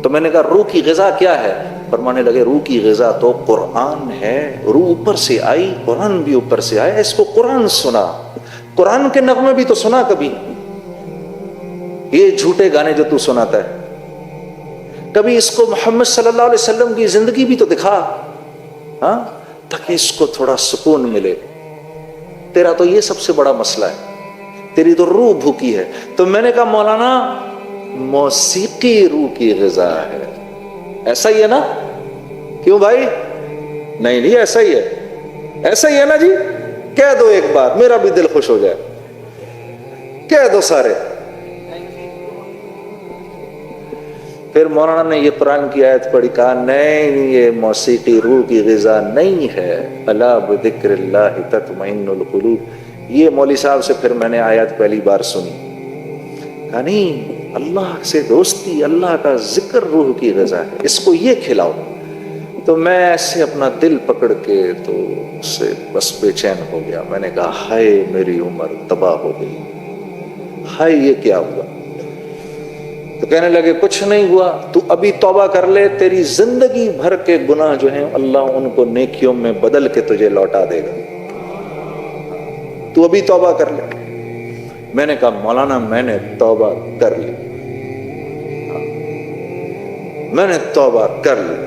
تو میں نے کہا روح کی غذا کیا ہے؟ فرمانے لگے روح کی غذا تو قرآن ہے، روح اوپر سے آئی، قرآن بھی اوپر سے آیا، اس کو قرآن سنا، قرآن کے نغمے بھی تو سنا کبھی، یہ جھوٹے گانے جو تو سناتا ہے، کبھی اس کو محمد صلی اللہ علیہ وسلم کی زندگی بھی تو دکھا، ہاں، تاکہ اس کو تھوڑا سکون ملے۔ تیرا تو یہ سب سے بڑا مسئلہ ہے، تیری تو روح بھوکی ہے۔ تو میں نے کہا مولانا موسیقی روح کی غذا ہے، ایسا ہی ہے نا؟ کیوں بھائی؟ نہیں ایسا ہی ہے، ایسا ہی ہے نا جی؟ کہہ دو ایک بار، میرا بھی دل خوش ہو جائے، کہہ دو سارے۔ پھر مولانا نے یہ قرآن کی آیت پڑھی، کہا نہیں یہ موسیقی روح کی غذا نہیں ہے، الا بذکر اللہ تطمئن القلوب۔ یہ مولوی صاحب سے پھر میں نے آیت پہلی بار سنی، کہا نہیں، اللہ سے دوستی، اللہ کا ذکر روح کی غذا ہے، اس کو یہ کھلاؤ۔ تو میں ایسے اپنا دل پکڑ کے تو اس سے بس بے چین ہو گیا۔ میں نے کہا ہائے میری عمر تباہ ہو گئی، ہائے یہ کیا ہوا؟ تو کہنے لگے کچھ نہیں ہوا، تو ابھی توبہ کر لے، تیری زندگی بھر کے گناہ جو ہیں اللہ ان کو نیکیوں میں بدل کے تجھے لوٹا دے گا، تو ابھی توبہ کر لے۔ میں نے کہا مولانا میں نے توبہ کر لی، میں نے توبہ کر لی۔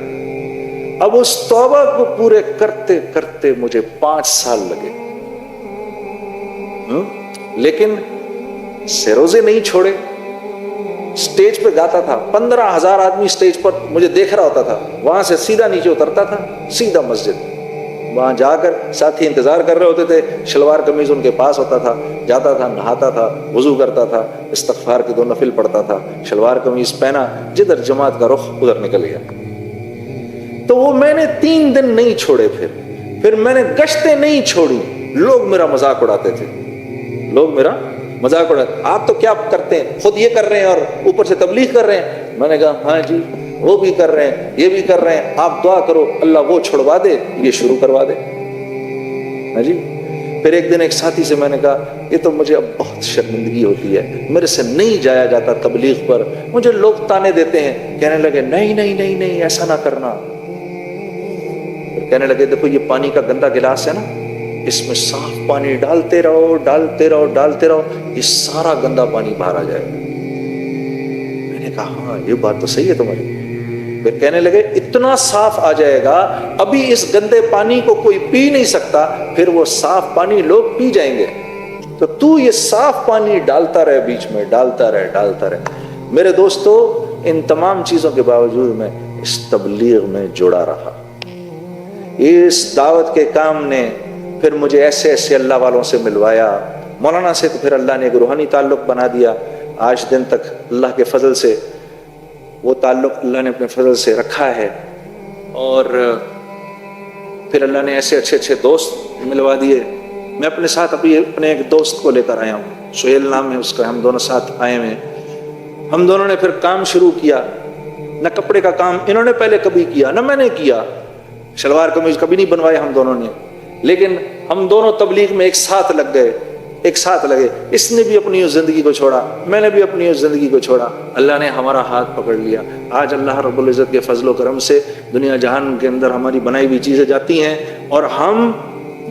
اب اس توبہ کو پورے کرتے کرتے مجھے 5 سال لگے، لیکن سے روزے نہیں چھوڑے۔ سٹیج پہ گاتا تھا، 15,000 آدمی سٹیج پر مجھے دیکھ رہا ہوتا تھا، وہاں سے سیدھا نیچے اترتا تھا، سیدھا مسجد، وہاں جا کر ساتھی انتظار کر رہے ہوتے تھے، شلوار قمیض ان کے پاس ہوتا تھا، جاتا تھا، نہاتا تھا، وضو کرتا تھا، استغفار کے 2 نفل پڑھتا تھا، شلوار قمیض پہنا، جدھر جماعت کا رخ ادھر نکل گیا۔ تو وہ میں نے 3 دن نہیں چھوڑے، پھر میں نے گشتیں نہیں چھوڑی۔ لوگ میرا مذاق اڑاتے تھے، لوگ میرا مذاق اڑاتے، آپ تو کیا کرتے ہیں، خود یہ کر رہے ہیں اور اوپر سے تبلیغ کر رہے ہیں۔ میں نے کہا ہاں جی وہ بھی کر رہے ہیں، یہ بھی کر رہے ہیں، آپ دعا کرو اللہ وہ چھڑوا دے، یہ شروع کروا دے۔ ہاں جی۔ پھر ایک دن ایک ساتھی سے میں نے کہا یہ تو مجھے اب بہت شرمندگی ہوتی ہے، میرے سے نہیں جایا جاتا تبلیغ پر، مجھے لوگ تانے دیتے ہیں۔ کہنے لگے نہیں نہیں نہیں نہیں ایسا نہ کرنا۔ کہنے لگے دیکھو یہ پانی کا گندا گلاس ہے نا، اس میں صاف پانی ڈالتے رہو ڈالتے رہو ڈالتے رہو، یہ سارا گندا پانی باہر آ جائے گا۔ میں نے کہا ہاں یہ بات تو صحیح ہے تمہاری۔ پھر کہنے لگے اتنا صاف آ جائے گا، ابھی اس گندے پانی کو کوئی پی نہیں سکتا، پھر وہ صاف پانی لوگ پی جائیں گے، تو یہ صاف پانی ڈالتا رہے، بیچ میں ڈالتا رہے ڈالتا رہے۔ میرے دوستو ان تمام چیزوں کے باوجود میں اس تبلیغ میں جڑا رہا۔ اس دعوت کے کام نے پھر مجھے ایسے ایسے اللہ والوں سے ملوایا، مولانا سے تو پھر اللہ نے ایک روحانی تعلق بنا دیا، آج دن تک اللہ کے فضل سے وہ تعلق اللہ نے اپنے فضل سے رکھا ہے۔ اور پھر اللہ نے ایسے اچھے اچھے دوست ملوا دیے۔ میں اپنے ساتھ ابھی اپنے ایک دوست کو لے کر آیا ہوں، سہیل نام ہے اس کا، ہم دونوں ساتھ آئے ہوئے ہیں۔ ہم دونوں نے پھر کام شروع کیا، نہ کپڑے کا کام انہوں نے پہلے کبھی کیا نہ میں نے کیا، شلوار قمیض کبھی نہیں بنوائے ہم دونوں نے، لیکن ہم دونوں تبلیغ میں ایک ساتھ لگ گئے، ایک ساتھ لگے۔ اس نے بھی اپنی اس زندگی کو چھوڑا، میں نے بھی اپنی اس زندگی کو چھوڑا، اللہ نے ہمارا ہاتھ پکڑ لیا۔ آج اللہ رب العزت کے فضل و کرم سے دنیا جہان کے اندر ہماری بنائی ہوئی چیزیں جاتی ہیں اور ہم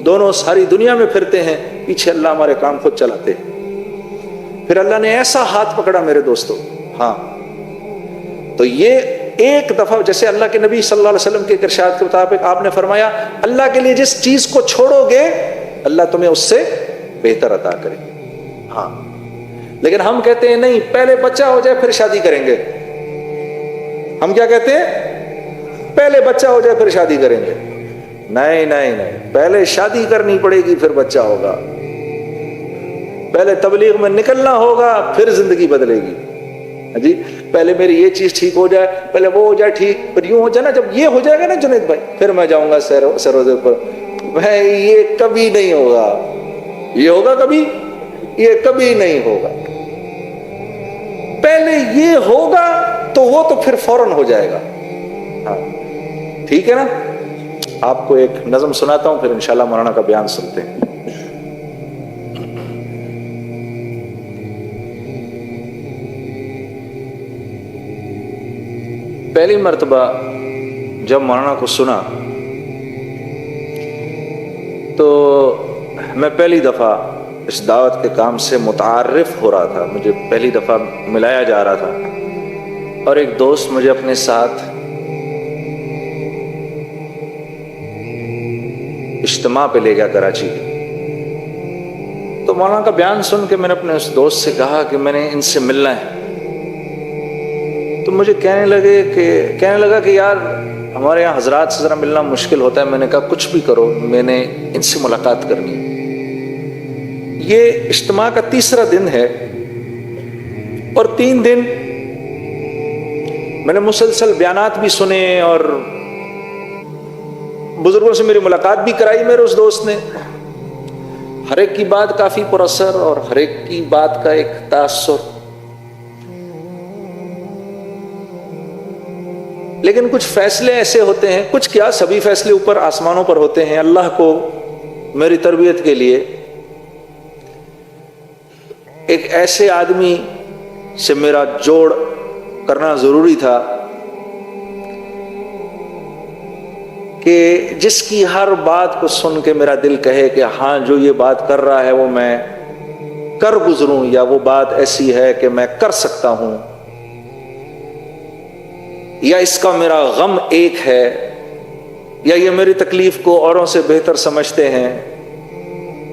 دونوں ساری دنیا میں پھرتے ہیں، پیچھے اللہ ہمارے کام خود چلاتے ہیں۔ پھر اللہ نے ایسا ہاتھ پکڑا میرے دوستوں، ہاں تو یہ ایک دفعہ جیسے اللہ کے نبی صلی اللہ علیہ وسلم کے ارشاد کے مطابق آپ نے فرمایا اللہ کے لیے جس چیز کو چھوڑو گے اللہ تمہیں اس سے بہتر عطا کرے۔ ہاں لیکن ہم کہتے ہیں نہیں پہلے بچہ ہو جائے پھر شادی کریں گے۔ ہم کیا کہتے ہیں؟ پہلے بچہ ہو جائے پھر شادی کریں گے۔ نہیں نہیں نہیں، پہلے شادی کرنی پڑے گی پھر بچہ ہوگا، پہلے تبلیغ میں نکلنا ہوگا پھر زندگی بدلے گی۔ جی پہلے میری یہ چیز ٹھیک ہو جائے، پہلے وہ ہو جائے ٹھیک، پھر یوں ہو جائے نا، جب یہ ہو جائے گا نا جنید بھائی پھر میں جاؤں گا سروزے پر۔ بھائی یہ کبھی نہیں ہوگا، یہ ہوگا کبھی؟ یہ کبھی نہیں ہوگا۔ پہلے یہ ہوگا تو وہ تو پھر فوراً ہو جائے گا۔ ہاں ٹھیک ہے نا؟ آپ کو ایک نظم سناتا ہوں پھر انشاءاللہ مولانا کا بیان سنتے ہیں۔ پہلی مرتبہ جب مولانا کو سنا تو میں پہلی دفعہ اس دعوت کے کام سے متعارف ہو رہا تھا، مجھے پہلی دفعہ ملایا جا رہا تھا، اور ایک دوست مجھے اپنے ساتھ اجتماع پہ لے گیا کراچی کے۔ تو مولانا کا بیان سن کے میں نے اپنے اس دوست سے کہا کہ میں نے ان سے ملنا ہے۔ تو مجھے کہنے لگا کہ یار ہمارے یہاں حضرات سے ذرا ملنا مشکل ہوتا ہے۔ میں نے کہا کچھ بھی کرو، میں نے ان سے ملاقات کرنی ہے۔ یہ اجتماع کا تیسرا دن ہے، اور 3 دن میں نے مسلسل بیانات بھی سنے اور بزرگوں سے میری ملاقات بھی کرائی میرے اس دوست نے۔ ہر ایک کی بات کافی پر اثر اور ہر ایک کی بات کا ایک تاثر، لیکن کچھ فیصلے ایسے ہوتے ہیں، کچھ کیا سبھی فیصلے اوپر آسمانوں پر ہوتے ہیں۔ اللہ کو میری تربیت کے لیے ایک ایسے آدمی سے میرا جوڑ کرنا ضروری تھا کہ جس کی ہر بات کو سن کے میرا دل کہے کہ ہاں جو یہ بات کر رہا ہے وہ میں کر گزروں، یا وہ بات ایسی ہے کہ میں کر سکتا ہوں، یا اس کا میرا غم ایک ہے، یا یہ میری تکلیف کو اوروں سے بہتر سمجھتے ہیں،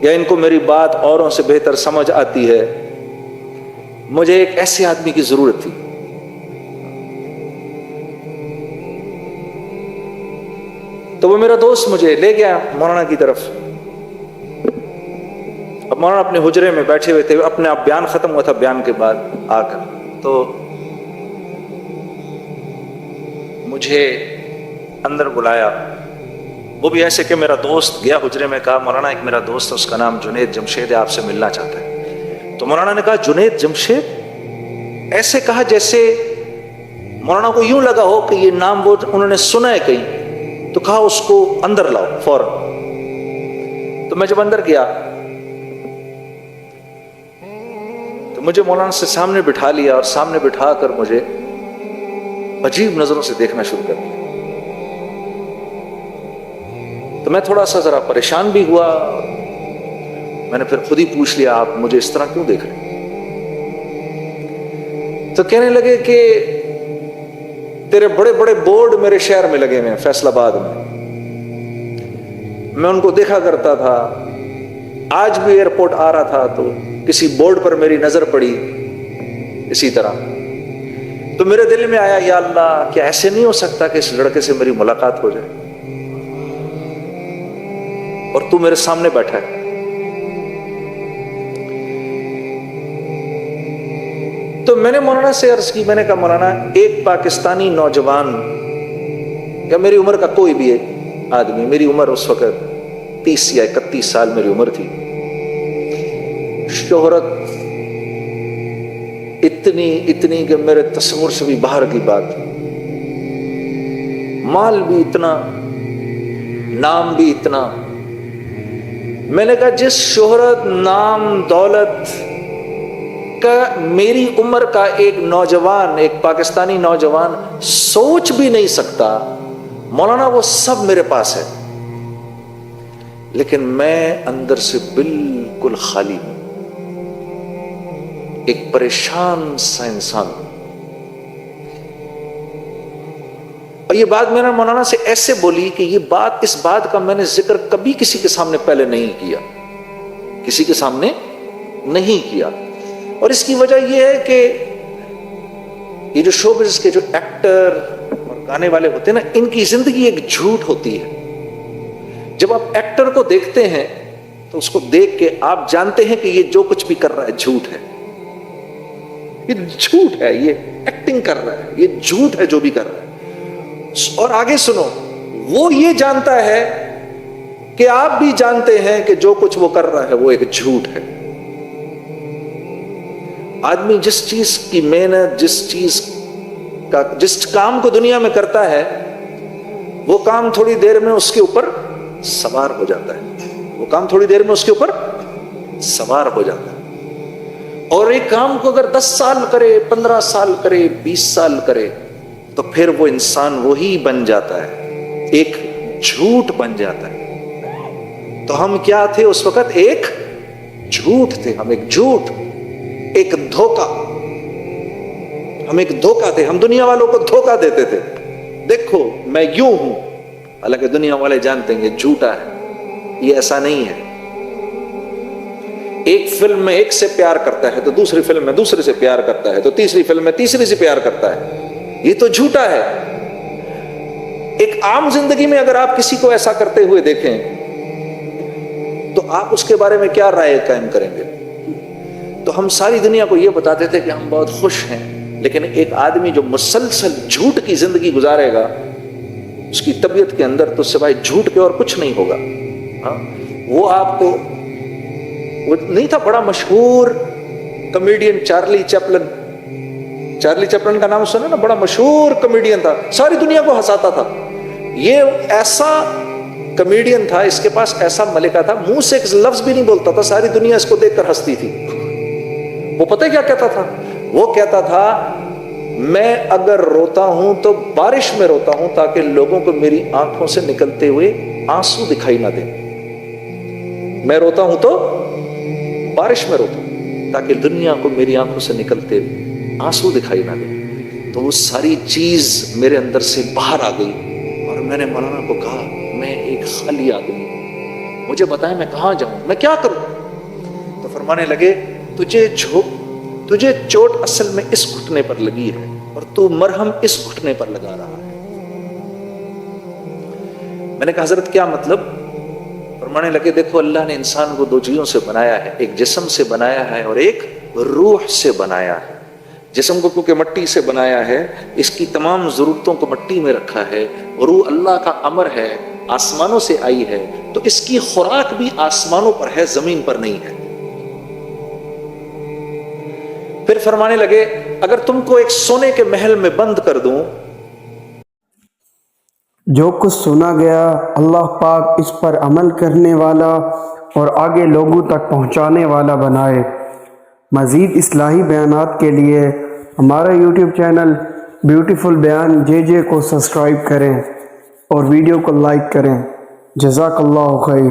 یا ان کو میری بات اوروں سے بہتر سمجھ آتی ہے۔ مجھے ایک ایسے آدمی کی ضرورت تھی۔ تو وہ میرا دوست مجھے لے گیا مولانا کی طرف۔ اب مولانا اپنے حجرے میں بیٹھے ہوئے تھے، اپنے آپ بیان ختم ہوا تھا، بیان کے بعد آ کر تو مجھے اندر بلایا، وہ بھی ایسے کہ میرا دوست گیا حجرے میں، کہا مولانا ایک میرا دوست ہے، اس کا نام جنید جمشید ہے، آپ سے ملنا چاہتا ہے۔ تو مولانا نے کہا جنید جمشید؟ ایسے کہا جیسے مولانا کو یوں لگا ہو کہ یہ نام وہ انہوں نے سنا ہے کہیں۔ تو کہا اس کو اندر لاؤ فوراً۔ تو میں جب اندر گیا تو مجھے مولانا سے سامنے بٹھا لیا، اور سامنے بٹھا کر مجھے عجیب نظروں سے دیکھنا شروع کر دیا۔ تو میں تھوڑا سا ذرا پریشان بھی ہوا، میں نے پھر خود ہی پوچھ لیا آپ مجھے اس طرح کیوں دیکھ رہے ہیں؟ تو کہنے لگے کہ تیرے بڑے بڑے بورڈ میرے شہر میں لگے ہوئے ہیں، فیصل آباد میں ان کو دیکھا کرتا تھا۔ آج بھی ایئرپورٹ آ رہا تھا تو کسی بورڈ پر میری نظر پڑی اسی طرح، تو میرے دل میں آیا یا اللہ کیا ایسے نہیں ہو سکتا کہ اس لڑکے سے میری ملاقات ہو جائے، اور تو میرے سامنے بیٹھا ہے۔ تو میں نے مولانا سے عرض کی، میں نے کہا مولانا ایک پاکستانی نوجوان یا میری عمر کا کوئی بھی ایک آدمی، میری عمر اس وقت 30 یا 31 سال میری عمر تھی، شہرت اتنی کہ میرے تصور سے بھی باہر کی بات، مال بھی اتنا، نام بھی اتنا۔ میں نے کہا جس شہرت، نام، دولت کا میری عمر کا ایک نوجوان، ایک پاکستانی نوجوان سوچ بھی نہیں سکتا، مولانا وہ سب میرے پاس ہے، لیکن میں اندر سے بالکل خالی ہوں، ایک پریشان سا انسان ہوں۔ اور یہ بات میں نے مولانا سے ایسے بولی کہ اس بات کا میں نے ذکر کبھی کسی کے سامنے پہلے نہیں کیا، کسی کے سامنے نہیں کیا۔ اور اس کی وجہ یہ ہے کہ یہ جو شو بزنس کے جو ایکٹر اور گانے والے ہوتے ہیں نا، ان کی زندگی ایک جھوٹ ہوتی ہے۔ جب آپ ایکٹر کو دیکھتے ہیں تو اس کو دیکھ کے آپ جانتے ہیں کہ یہ جو کچھ بھی کر رہا ہے جھوٹ ہے، یہ جھوٹ ہے، یہ ایکٹنگ کر رہا ہے، یہ جھوٹ ہے جو بھی کر رہا ہے۔ اور آگے سنو، وہ یہ جانتا ہے کہ آپ بھی جانتے ہیں کہ جو کچھ وہ کر رہا ہے وہ ایک جھوٹ ہے۔ آدمی جس چیز کی محنت، جس کام کو دنیا میں کرتا ہے، وہ کام تھوڑی دیر میں اس کے اوپر سوار ہو جاتا ہے، اور ایک کام کو اگر 10 سال کرے، 15 سال کرے، 20 سال کرے، تو پھر وہ انسان وہی بن جاتا ہے، ایک جھوٹ بن جاتا ہے۔ تو ہم کیا تھے اس وقت؟ ایک جھوٹ تھے، ہم ایک جھوٹ، ایک دھوکہ، ہم ایک دھوکہ تھے، ہم دنیا والوں کو دھوکہ دیتے تھے، دیکھو میں یوں ہوں، حالانکہ دنیا والے جانتے ہیں یہ جھوٹا ہے، یہ ایسا نہیں ہے۔ ایک فلم میں ایک سے پیار کرتا ہے تو دوسری فلم میں دوسرے سے پیار کرتا ہے، تو تیسری فلم میں تیسری سے پیار کرتا ہے، یہ تو جھوٹا ہے۔ ایک عام زندگی میں اگر آپ کسی کو ایسا کرتے ہوئے دیکھیں تو آپ اس کے بارے میں کیا رائے قائم کریں گے؟ تو ہم ساری دنیا کو یہ بتاتے تھے کہ ہم بہت خوش ہیں، لیکن ایک آدمی جو مسلسل جھوٹ کی زندگی گزارے گا، اس کی طبیعت کے اندر تو سوائے جھوٹ کے اور کچھ نہیں ہوگا۔ ہاں، وہ آپ کو، وہ نہیں تھا بڑا مشہور comedian Charlie Chaplin? Charlie Chaplin کا نام سنا نا، بڑا مشہور کمیڈین تھا، ساری دنیا کو ہنساتا تھا۔ یہ ایسا کمیڈین تھا، اس کے پاس ایسا ملکہ تھا، منہ سے ایک لفظ بھی نہیں بولتا تھا، ساری دنیا اس کو دیکھ کر ہنستی تھی۔ وہ پتہ کیا کہتا تھا؟ وہ کہتا تھا میں اگر روتا ہوں تو بارش میں روتا ہوں تاکہ لوگوں کو میری آنکھوں سے نکلتے ہوئے آنسو دکھائی نہ دیں۔ میں روتا ہوں تو بارش میں روتا ہوں تاکہ دنیا کو میری آنکھوں سے نکلتے ہوئے آنسو دکھائی نہ دیں۔ تو وہ ساری چیز میرے اندر سے باہر آ گئی اور میں نے مولانا کو کہا میں ایک خالی آدمی ہوں، مجھے بتائیں میں کہاں جاؤں، میں کیا کروں؟ تو فرمانے لگے تجھے چوٹ اصل میں اس گھٹنے پر لگی ہے اور تو مرہم اس گھٹنے پر لگا رہا ہے۔ میں نے کہا حضرت کیا مطلب؟ فرمانے لگے دیکھو اللہ نے انسان کو دو چیزوں سے بنایا ہے، ایک جسم سے بنایا ہے اور ایک روح سے بنایا ہے۔ جسم کو کیونکہ مٹی سے بنایا ہے، اس کی تمام ضرورتوں کو مٹی میں رکھا ہے، روح اللہ کا امر ہے، آسمانوں سے آئی ہے، تو اس کی خوراک بھی آسمانوں پر ہے، زمین پر نہیں ہے۔ پھر فرمانے لگے اگر تم کو ایک سونے کے محل میں بند کر دوں، جو کچھ سنا گیا اللہ پاک اس پر عمل کرنے والا اور آگے لوگوں تک پہنچانے والا بنائے۔ مزید اصلاحی بیانات کے لیے ہمارا یوٹیوب چینل بیوٹیفل بیان JJ کو سبسکرائب کریں اور ویڈیو کو لائک کریں۔ جزاک اللہ خیر۔